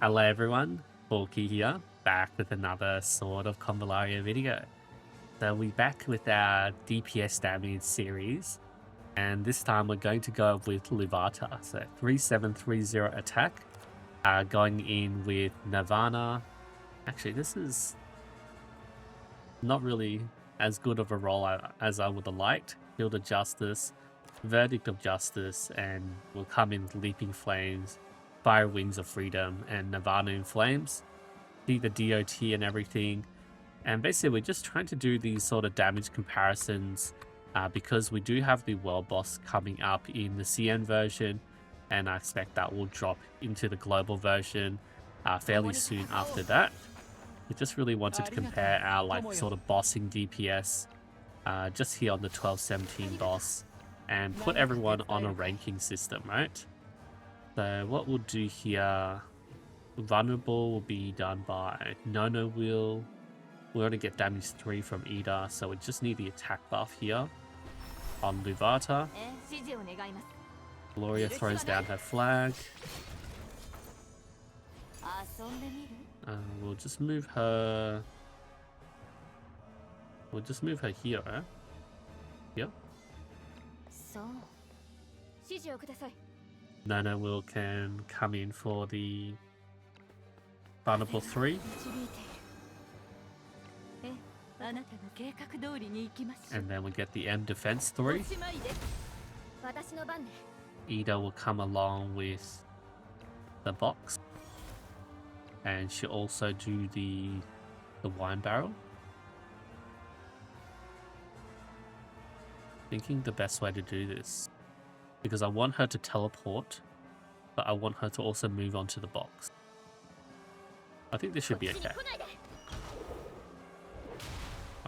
Hello everyone, Hawky here, back with another Sword of Convallaria video. So we're back with our DPS damage series, and this time we're going to go with LUVATA. So 3730 attack, going in with Nirvana. Actually, this is not really as good of a role as I would have liked. Field of Justice, Verdict of Justice, and we'll come in with Leaping Flames, Fire Wings of Freedom, and Nirvana in Flames. See the DOT and everything. And basically we're just trying to do these sort of damage comparisons because we do have the world boss coming up in the CN version, and I expect that will drop into the global version fairly soon after that. We just really wanted to compare our sort of bossing DPS just here on the 1217 boss and put everyone on a ranking system, right? So what we'll do here, Vulnerable will be done by Nono Will. We already get damage 3 from Ida, so we just need the attack buff here on LUVATA. Gloria throws down her flag. We'll just move her. We'll just move her here, eh? Yep. Nono Will can come in for the Vulnerable 3. And then we get the M Defense 3. Ida will come along with the box. And she'll also do the wine barrel. Thinking the best way to do this, because I want her to teleport, but I want her to also move on to the box. I think this should be okay.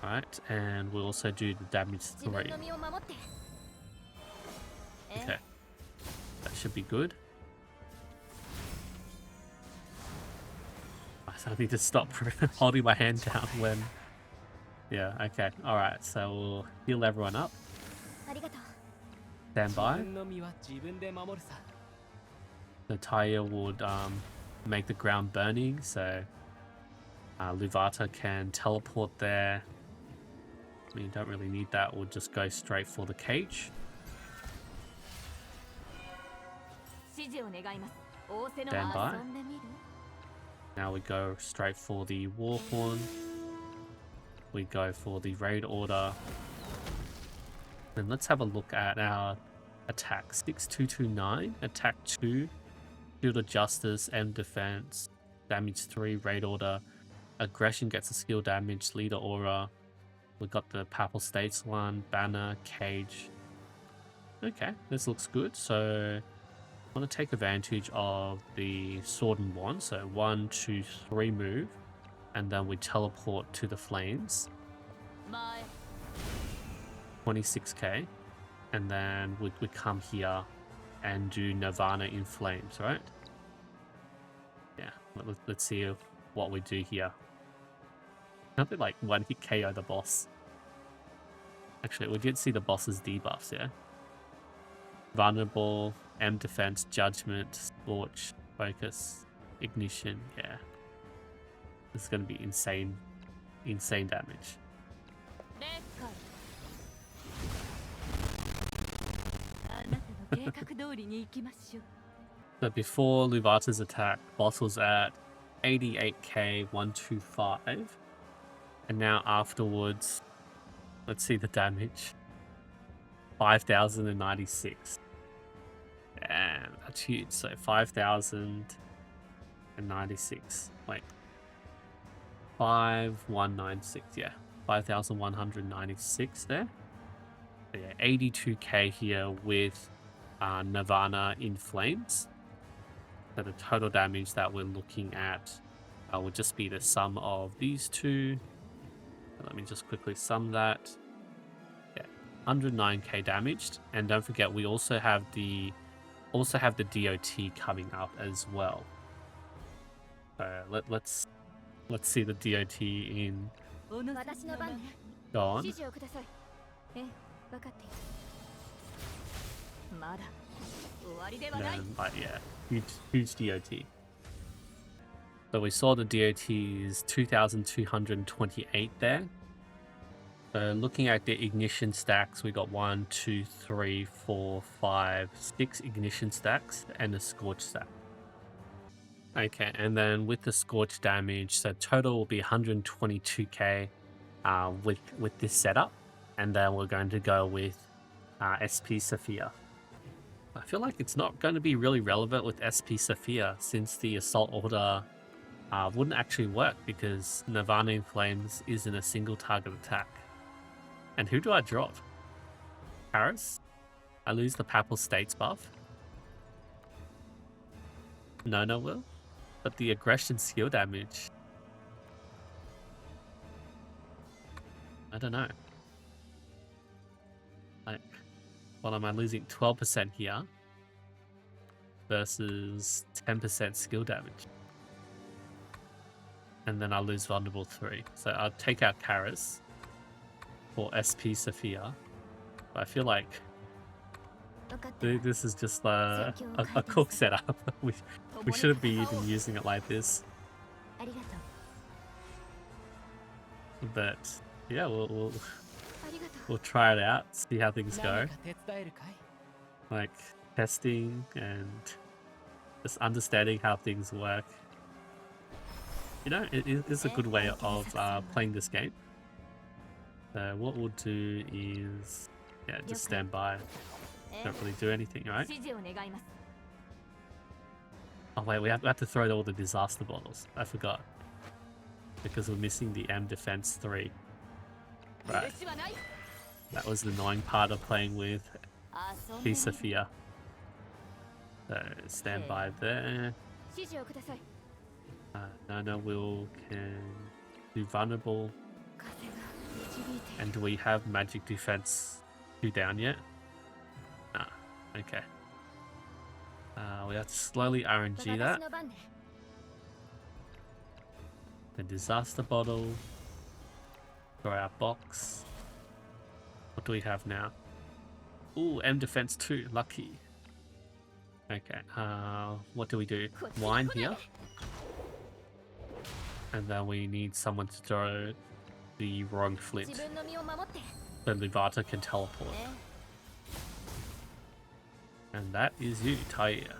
Alright, and we'll also do the damage 3. Okay, that should be good. I need to stop holding my hand down when... Yeah, okay, alright, so we'll heal everyone up. Stand by. The tire would make the ground burning, so LUVATA can teleport there. I mean, you don't really need that. We'll just go straight for the cage. Stand by. Now we go straight for the Warhorn. We go for the raid order. And let's have a look at our attack. 6229, attack 2, Field of Justice, M Defense, damage 3, raid order, aggression gets a skill damage, leader aura. We got the Papal States one, banner, cage. Okay, this looks good. So I want to take advantage of the sword and wand. So 1, 2, 3 move, and then we teleport to the flames. 26k, and then we come here and do Nirvana in flames, right? Yeah, let's see what we do here. Can't be like one hit KO the boss. Actually, we did see the boss's debuffs, yeah? Vulnerable, M Defense, Judgment, Scorch, Focus, Ignition, yeah. This is going to be insane damage. So before LUVATA's attack, boss was at 88k 125, and now afterwards, let's see the damage, 5096. Damn, that's huge. So 5096. Wait, 5196. Yeah, 5196 there. So yeah, 82k here with Nirvana in flames. So the total damage that we're looking at will just be the sum of these two. Let me just quickly sum that. Yeah, 109k damaged, and don't forget we also have the DOT coming up as well. Let's see the DOT in. Go on. And then, yeah, huge DOT. So we saw the DOT is 2,228 there. So looking at the ignition stacks, we got 1, 2, 3, 4, 5, 6 ignition stacks and a scorch stack. Okay, and then with the scorch damage, so total will be 122k with this setup, and then we're going to go with SP Sophia. I feel like it's not going to be really relevant with SP Sophia since the assault order wouldn't actually work because Nirvana in Flames isn't a single target attack. And who do I drop? Paris? I lose the Papal States buff. No will. But the aggression skill damage. I don't know. Like, what am I losing? 12% here versus 10% skill damage. And then I lose vulnerable 3. So I'll take out Karis for SP Sophia. But I feel like this is just a cook setup. We shouldn't be even using it like this. But yeah, we'll try it out, see how things go. Like testing and just understanding how things work. You know, it is a good way of playing this game. So what we'll do is, yeah, just stand by. Don't really do anything, right? Oh wait, we have to throw all the disaster bottles. I forgot. Because we're missing the M Defense 3. Right. That was the annoying part of playing with P Sophia. So stand by there. Nana can do vulnerable. And do we have magic defense 2 down yet? Nah. Okay. We have to slowly RNG that. The disaster bottle. Throw our box. What do we have now? Ooh, M defense 2. Lucky. Okay. What do we do? Wine here. And then we need someone to throw the wrong flint. So LUVATA can teleport. And that is you, Taia.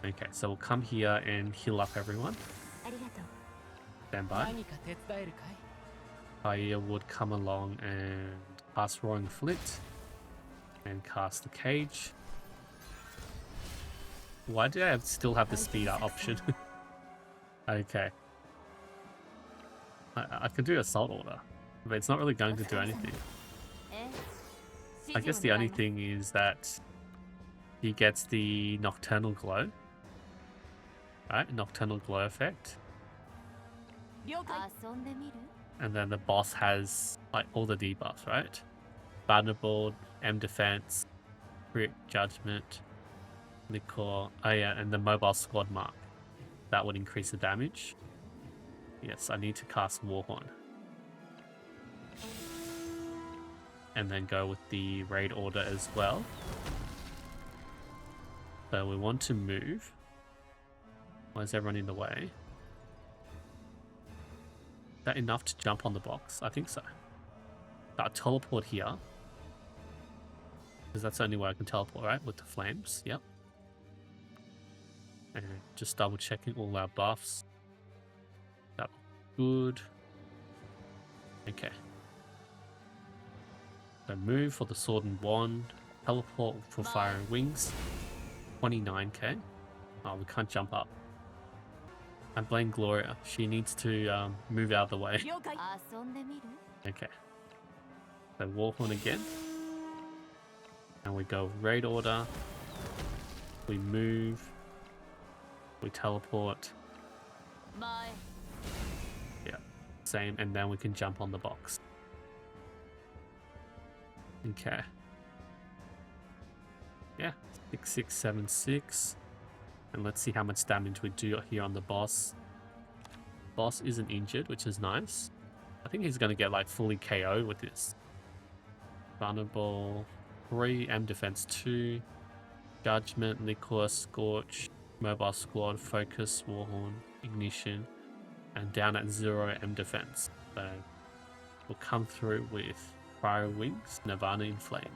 Okay, so we'll come here and heal up everyone. Stand by. Taia would come along and cast Roaring Flint. And cast the cage. Why do I still have the speed up option? Okay. I could do Assault Order, but it's not really going to do anything. I guess the only thing is that he gets the Nocturnal Glow. Right? Nocturnal Glow effect. And then the boss has like all the debuffs, right? Vulnerable, M Defense, Crit, Judgment, Liquor, oh yeah, and the Mobile Squad Mark. That would increase the damage. Yes, I need to cast Warhorn. And then go with the raid order as well. So we want to move. Why is everyone in the way? Is that enough to jump on the box? I think so. I'll teleport here. Because that's the only way I can teleport, right? With the flames. Yep. And just double checking all our buffs. That good. Okay. So move for the sword and wand. Teleport for fire and wings. 29k. Oh, we can't jump up. I blame Gloria. She needs to move out of the way. Okay. So Warhorn again. And we go raid order. We move. We teleport. Yeah. Same. And then we can jump on the box. Okay. Yeah. 6676. And let's see how much damage we do here on the boss. Boss isn't injured, which is nice. I think he's going to get like fully KO with this. Vulnerable 3, M defense 2. Judgment, Liquor, Scorch, Mobile Squad, Focus, Warhorn, Ignition, and down at 0 M defense. So we'll come through with Fire Wings, Nirvana Inflamed.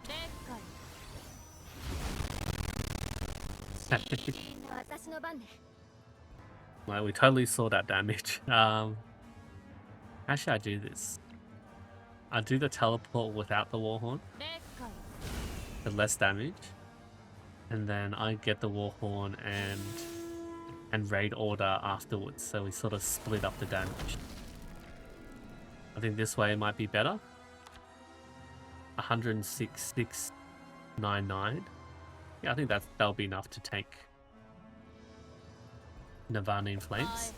Like, we totally saw that damage. How should I do this? I do the teleport without the Warhorn, the less damage, and then I get the Warhorn and raid order afterwards, so we sort of split up the damage. I think this way might be better. 106,699. Yeah, I think that'll be enough to take Nirvana in Flames.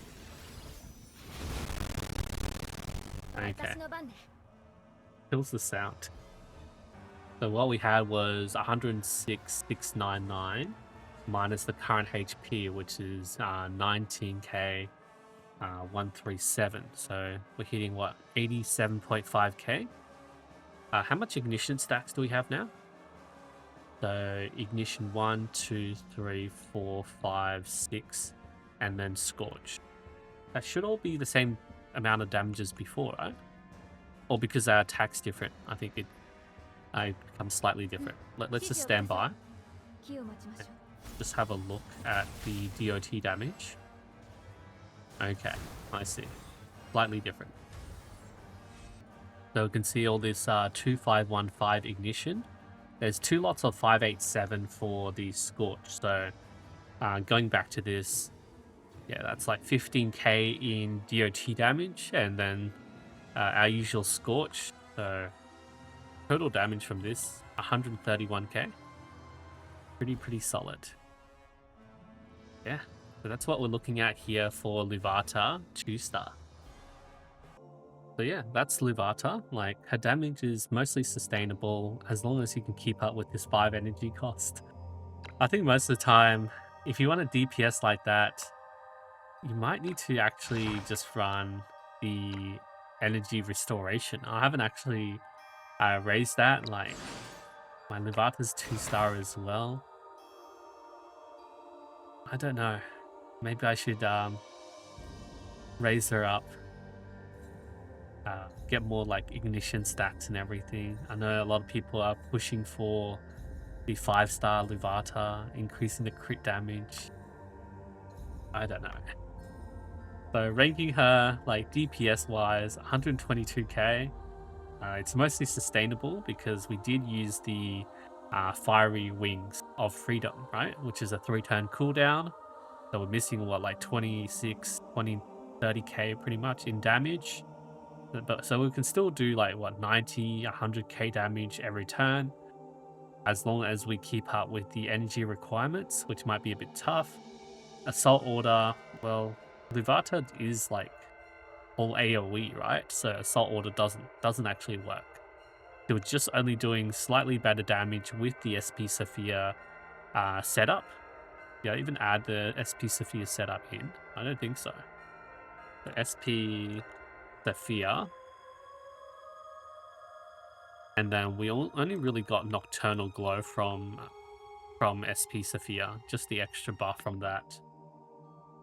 Okay. Kills the sound. So what we had was 106,699 minus the current HP, which is 19k 137. So we're hitting what, 87.5k. How much ignition stacks do we have now? So ignition 1, 2, 3, 4, 5, 6, and then Scorch. That should all be the same amount of damage as before, right? Or because our attack's different, I think it becomes slightly different. Let's just stand by. Just have a look at the DOT damage. Okay, I see. Slightly different. So we can see all this 2515 ignition. There's 2 lots of 587 for the Scorch. So going back to this, yeah, that's like 15k in DOT damage, and then our usual Scorch. So total damage from this, 131k. Pretty solid. Yeah, so that's what we're looking at here for LUVATA 2-star. So yeah, that's LUVATA. Like, her damage is mostly sustainable as long as you can keep up with this 5 energy cost. I think most of the time, if you want a DPS like that, you might need to actually just run the energy restoration. I haven't actually raised that. Like, my LUVATA's 2-star as well. I don't know. Maybe I should raise her up. Get more like ignition stats and everything. I know a lot of people are pushing for the 5-star LUVATA, increasing the crit damage. I don't know. So ranking her like DPS wise, 122k. It's mostly sustainable because we did use the Fiery Wings of Freedom, right? Which is a 3-turn cooldown. So we're missing what, like 26, 20, 30k pretty much in damage. But so we can still do like what, 90, 100k damage every turn, as long as we keep up with the energy requirements, which might be a bit tough. Assault Order, well, LUVATA is like all AoE, right? So Assault Order doesn't actually work. It was just only doing slightly better damage with the SP Sophia setup. Yeah, even add the SP Sophia setup in. I don't think so. The SP Sophia. And then we only really got Nocturnal Glow from SP Sophia, just the extra buff from that.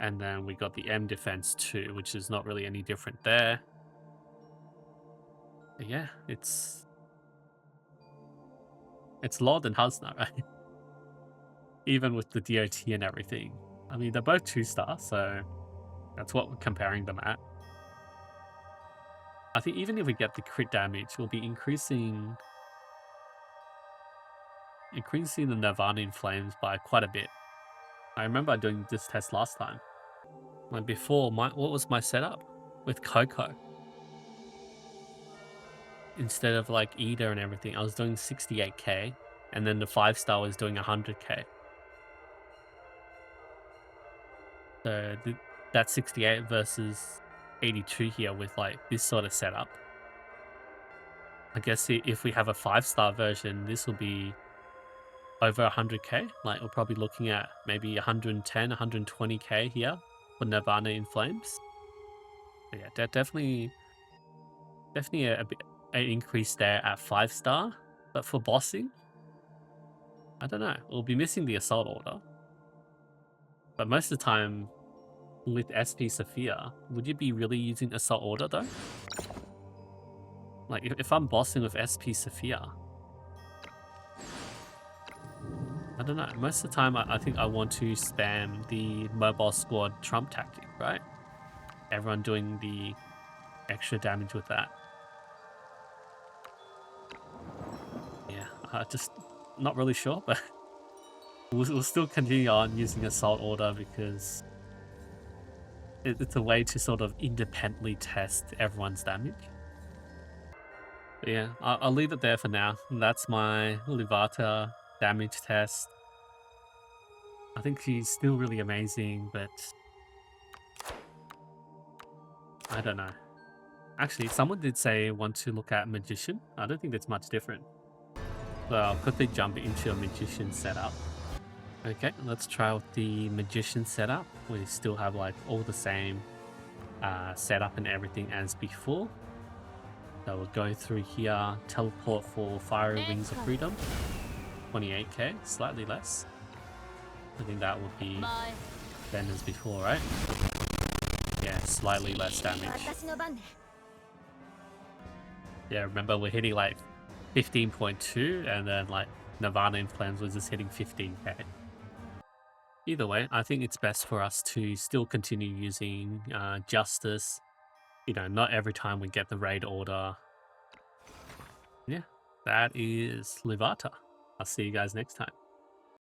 And then we got the M defense too, which is not really any different there. But yeah, it's Lord and Husna, right? Even with the DOT and everything. I mean, they're both 2-star, so that's what we're comparing them at. I think even if we get the crit damage, we'll be increasing the Nirvana in Flames by quite a bit. I remember doing this test last time. Like before, what was my setup? With Coco. Instead of like Ida and everything, I was doing 68k, and then the 5-star was doing 100k. So that's 68 versus 82 here with like this sort of setup. I guess if we have a 5-star version, this will be over 100k. Like we're probably looking at maybe 110, 120k here for Nirvana in Flames. But yeah, definitely a bit an increase there at 5-star. But for bossing, I don't know. We'll be missing the assault order. But most of the time with SP Sophia, would you be really using assault order though? Like if I'm bossing with SP Sophia, I don't know. Most of the time I think I want to spam the mobile squad trump tactic, right? Everyone doing the extra damage with that. Yeah, just not really sure, but we'll still continue on using assault order because it's a way to sort of independently test everyone's damage. But yeah, I'll leave it there for now. That's my LUVATA damage test. I think she's still really amazing, but I don't know. Actually, someone did say want to look at Magician. I don't think that's much different. So I'll quickly jump into a Magician setup. Okay, let's try with the Magician setup. We still have like all the same setup and everything as before. So we'll go through here, teleport for Fiery Wings of Freedom, 28k, slightly less. I think that would be then as before, right? Yeah, slightly less damage. Yeah, remember we're hitting like 15.2 and then like Nirvana in Flames was just hitting 15k. Either way, I think it's best for us to still continue using Justice. You know, not every time we get the raid order. Yeah, that is LUVATA. I'll see you guys next time.